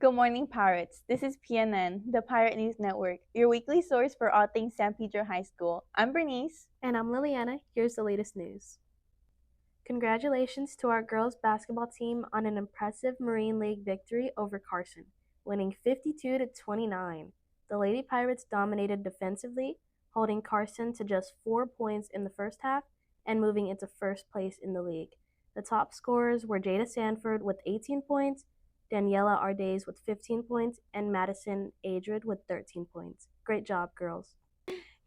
Good morning, Pirates. This is PNN, the Pirate News Network, your weekly source for all things San Pedro High School. I'm Bernice. And I'm Liliana. Here's the latest news. Congratulations to our girls basketball team on an impressive Marine League victory over Carson, winning 52-29. The Lady Pirates dominated defensively, holding Carson to just 4 points in the first half and moving into first place in the league. The top scorers were Jada Sanford with 18 points, Daniela Ardays with 15 points, and Madison Adrid with 13 points. Great job, girls.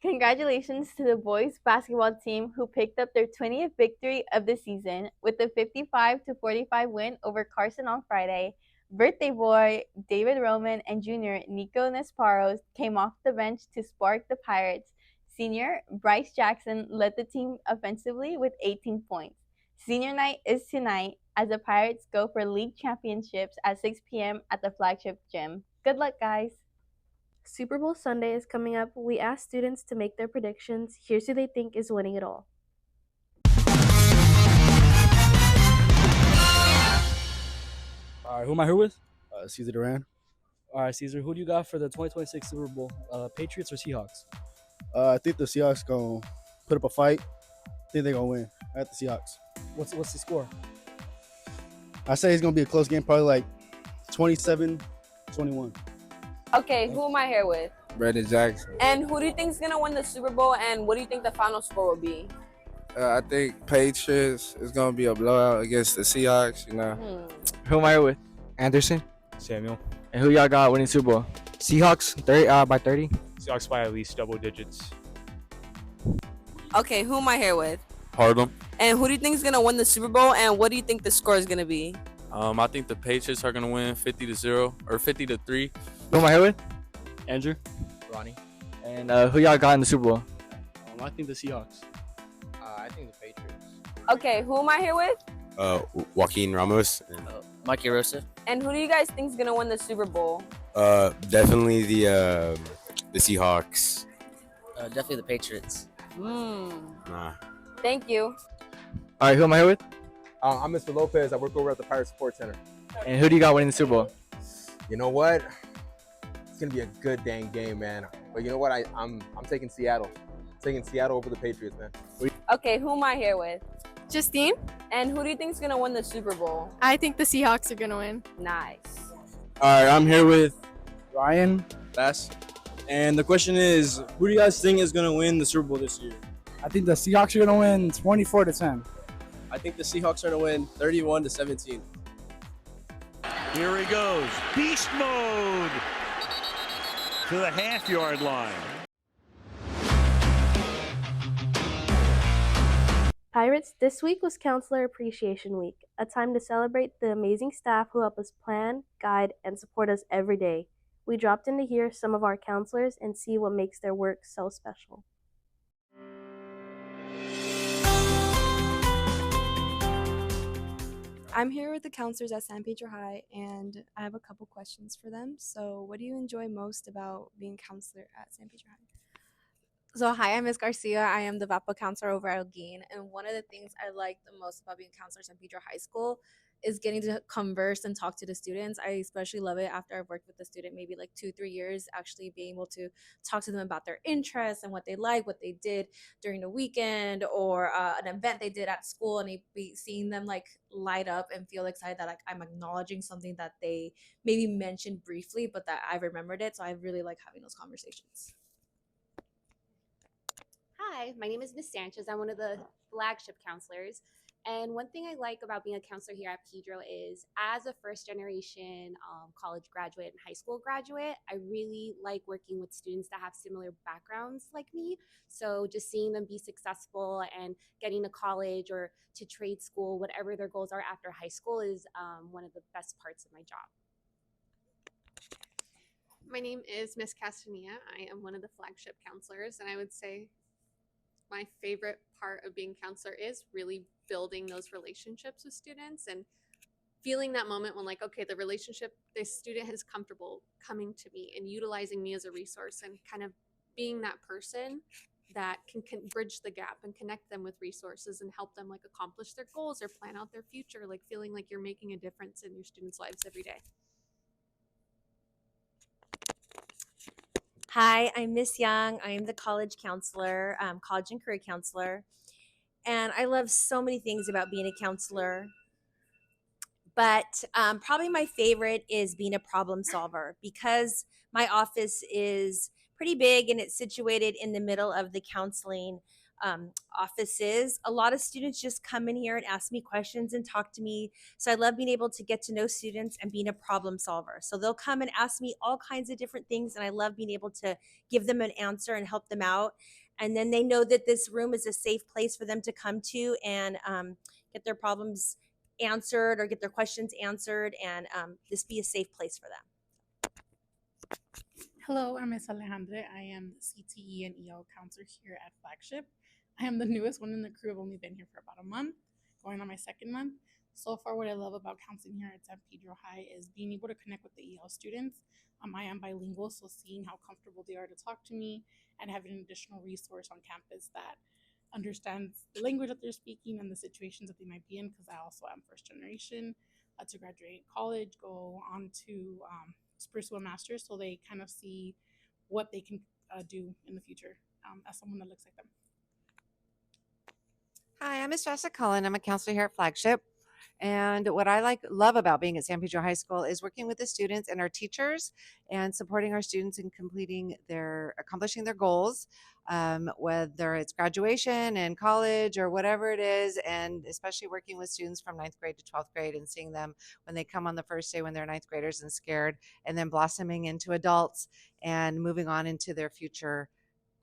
Congratulations to the boys basketball team who picked up their 20th victory of the season with a 55-45 win over Carson on Friday. Birthday boy David Roman and junior Nico Nesparos came off the bench to spark the Pirates. Senior Bryce Jackson led the team offensively with 18 points. Senior night is tonight as the Pirates go for league championships at 6 p.m. at the flagship gym. Good luck, guys! Super Bowl Sunday is coming up. We asked students to make their predictions. Here's who they think is winning it all. All right, who am I here with? Caesar Duran. All right, Caesar, who do you got for the 2026 Super Bowl? Patriots or Seahawks? I think the Seahawks gonna put up a fight. I think they're gonna win at the Seahawks. What's the score? I say it's gonna be a close game, probably like 27-21. Okay, who am I here with? Brandon Jackson. And who do you think is going to win the Super Bowl, and what do you think the final score will be? I think Patriots is going to be a blowout against the Seahawks, you know. Who am I here with? Anderson. Samuel. And who y'all got winning Super Bowl? Seahawks by 30. Seahawks by at least double digits. Okay, who am I here with? Harlem. And who do you think is going to win the Super Bowl, and what do you think the score is going to be? I think the Patriots are going to win 50-0 or 50-3. Who am I here with? Andrew. Ronnie. And who y'all got in the Super Bowl? I think the Seahawks. I think the Patriots. Okay, who am I here with? Joaquin Ramos. Mikey Rosa. And who do you guys think is going to win the Super Bowl? Definitely the Seahawks. Definitely the Patriots. Nah. Thank you. All right, who am I here with? I'm Mr. Lopez. I work over at the Pirate Sports Center. And who do you got winning the Super Bowl? You know what? It's gonna be a good dang game, man. But you know what? I'm taking Seattle. Taking Seattle over the Patriots, man. Okay, who am I here with? Justine. And who do you think is going to win the Super Bowl? I think the Seahawks are going to win. Nice. All right, I'm here with Ryan. Bass. And the question is, who do you guys think is going to win the Super Bowl this year? I think the Seahawks are gonna win 24-10. I think the Seahawks are going to win 31-17. Here he goes, beast mode to the half-yard line. Pirates, this week was Counselor Appreciation Week, a time to celebrate the amazing staff who help us plan, guide, and support us every day. We dropped in to hear some of our counselors and see what makes their work so special. I'm here with the counselors at San Pedro High, and I have a couple questions for them. So what do you enjoy most about being a counselor at San Pedro High? So hi, I'm Ms. Garcia. I am the VAPA counselor over at Elgin. And one of the things I like the most about being a counselor at San Pedro High School is getting to converse and talk to the students. I especially love it after I've worked with the student maybe like 2-3 years, actually being able to talk to them about their interests and what they like, what they did during the weekend, or an event they did at school, and be seeing them like light up and feel excited that like I'm acknowledging something that they maybe mentioned briefly, but that I remembered it. So I really like having those conversations. Hi, my name is Ms. Sanchez. I'm one of the flagship counselors. And one thing I like about being a counselor here at Pedro is, as a first-generation college graduate and high school graduate, I really like working with students that have similar backgrounds like me. So just seeing them be successful and getting to college or to trade school, whatever their goals are after high school, is one of the best parts of my job. My name is Miss Castanilla. I am one of the flagship counselors, and I would say my favorite part of being counselor is really building those relationships with students and feeling that moment when, like, okay, the student is comfortable coming to me and utilizing me as a resource, and kind of being that person that can bridge the gap and connect them with resources and help them like accomplish their goals or plan out their future, like feeling like you're making a difference in your students' lives every day. Hi, I'm Miss Young. I am the college counselor, college and career counselor. And I love so many things about being a counselor. But probably my favorite is being a problem solver because my office is pretty big and it's situated in the middle of the counseling offices. A lot of students just come in here and ask me questions and talk to me. So I love being able to get to know students and being a problem solver. So they'll come and ask me all kinds of different things, and I love being able to give them an answer and help them out. And then they know that this room is a safe place for them to come to and get their problems answered or get their questions answered, and this be a safe place for them. Hello, I'm Miss Alejandra. I am the CTE and EL counselor here at Flagship. I am the newest one in the crew. I've only been here for about a month, going on my second month. So far, what I love about counseling here at San Pedro High is being able to connect with the EL students. I am bilingual, so seeing how comfortable they are to talk to me and having an additional resource on campus that understands the language that they're speaking and the situations that they might be in, because I also am first generation to graduate college, go on to pursue a master's, so they kind of see what they can do in the future as someone that looks like them. Hi, I'm Miss Jessica Cullen. I'm a counselor here at Flagship. And what I love about being at San Pedro High School is working with the students and our teachers and supporting our students in accomplishing their goals, whether it's graduation and college or whatever it is, and especially working with students from 9th grade to 12th grade and seeing them when they come on the first day when they're 9th graders and scared, and then blossoming into adults and moving on into their future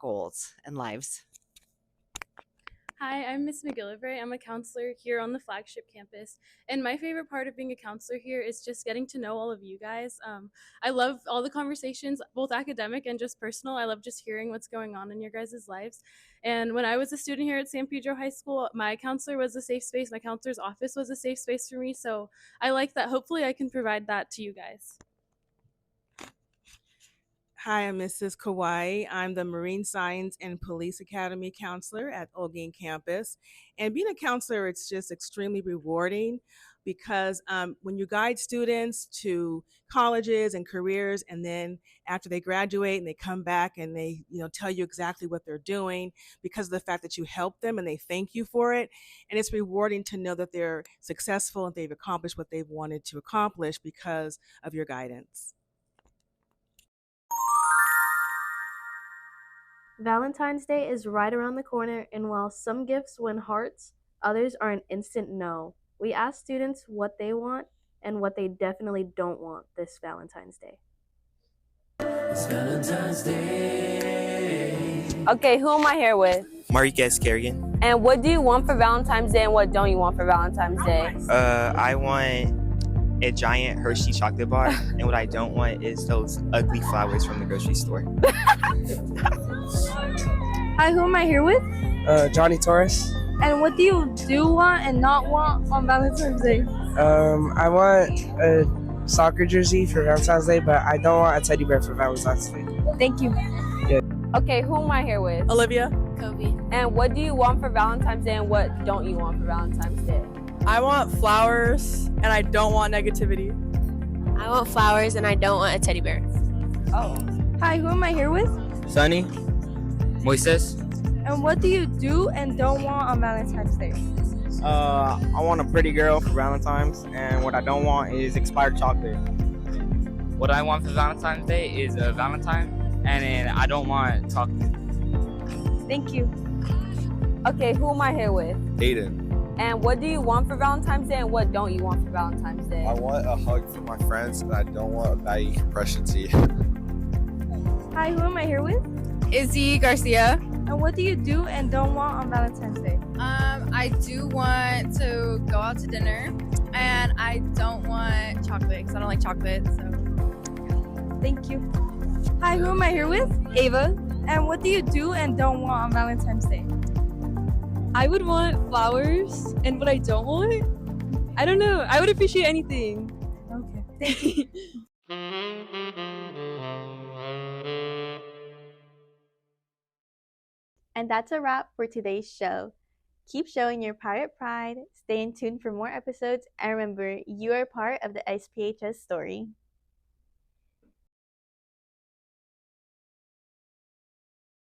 goals and lives. Hi, I'm Miss McGillivray. I'm a counselor here on the Flagship campus. And my favorite part of being a counselor here is just getting to know all of you guys. I love all the conversations, both academic and just personal. I love just hearing what's going on in your guys' lives. And when I was a student here at San Pedro High School, my counselor was a safe space. My counselor's office was a safe space for me. So I like that. Hopefully I can provide that to you guys. Hi, I'm Mrs. Kawai. I'm the Marine Science and Police Academy counselor at Olguin campus. And being a counselor, it's just extremely rewarding because when you guide students to colleges and careers, and then after they graduate and they come back and they tell you exactly what they're doing because of the fact that you helped them and they thank you for it. And it's rewarding to know that they're successful and they've accomplished what they've wanted to accomplish because of your guidance. Valentine's Day is right around the corner, and while some gifts win hearts, others are an instant no. We ask students what they want and what they definitely don't want this Valentine's Day. It's Valentine's Day. Okay, who am I here with? Marquez Kerrigan. And what do you want for Valentine's Day and what don't you want for Valentine's Day? I want a giant Hershey chocolate bar, and what I don't want is those ugly flowers from the grocery store. Hi, who am I here with? Johnny Torres. And what do you want and not want on Valentine's Day? I want a soccer jersey for Valentine's Day, but I don't want a teddy bear for Valentine's Day. Thank you. Yeah. Okay, who am I here with? Olivia. Kobe. And what do you want for Valentine's Day and what don't you want for Valentine's Day? I want flowers and I don't want negativity. I want flowers and I don't want a teddy bear. Oh. Hi, who am I here with? Sunny. Moises. And what do you do and don't want on Valentine's Day? I want a pretty girl for Valentine's, and what I don't want is expired chocolate. What I want for Valentine's Day is a Valentine, and then I don't want chocolate. Thank you. Okay, who am I here with? Aiden. And what do you want for Valentine's Day and what don't you want for Valentine's Day? I want a hug from my friends and I don't want a baggy compression tee. Hi, who am I here with? Izzy Garcia. And what do you do and don't want on Valentine's Day? I do want to go out to dinner, and I don't want chocolate because I don't like chocolate. So, thank you. Hi, who am I here with? Ava. And what do you do and don't want on Valentine's Day? I would want flowers, and what I don't want, I don't know. I would appreciate anything. Okay, thank you. And that's a wrap for today's show. Keep showing your pirate pride, stay in tune for more episodes, and remember, you are part of the SPHS story.